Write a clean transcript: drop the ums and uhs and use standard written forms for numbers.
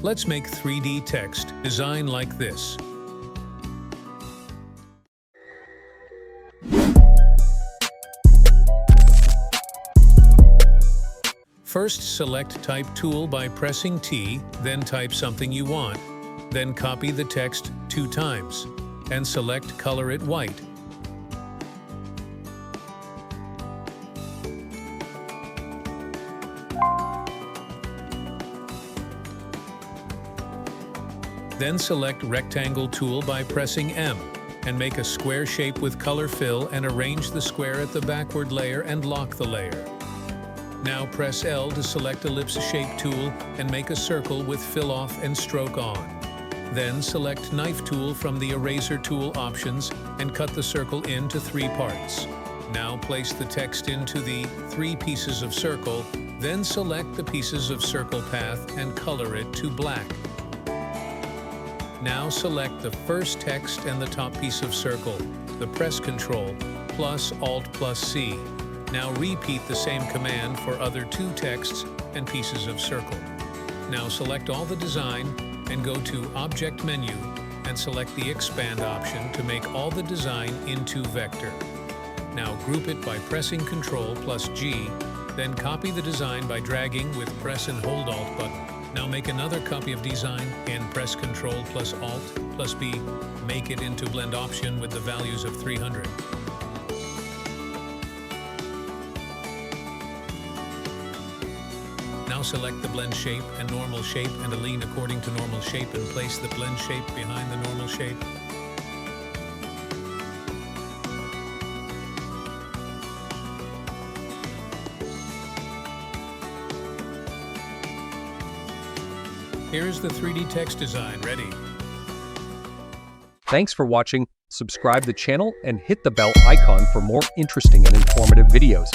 Let's make 3D text design like this. First, select Type Tool by pressing T, then type something you want. Then copy the text 2 times, and select Color it white. Then select Rectangle Tool by pressing M, and make a square shape with color fill and arrange the square at the backward layer and lock the layer. Now press L to select Ellipse Shape Tool and make a circle with Fill Off and Stroke On. Then select Knife Tool from the Eraser Tool options and cut the circle into 3 parts. Now place the text into the 3 pieces of circle, then select the pieces of circle path and color it to black. Now select the first text and the top piece of circle, the press Ctrl plus Alt plus C. Now repeat the same command for other 2 texts and pieces of circle. Now select all the design and go to Object menu and select the Expand option to make all the design into vector. Now group it by pressing Ctrl plus G, then copy the design by dragging with press and hold Alt button. Now make another copy of design and press Ctrl plus Alt plus B. Make it into blend option with the values of 300. Now select the blend shape and normal shape and align according to normal shape and place the blend shape behind the normal shape. Here's the 3D text design ready. Thanks for watching. Subscribe the channel and hit the bell icon for more interesting and informative videos.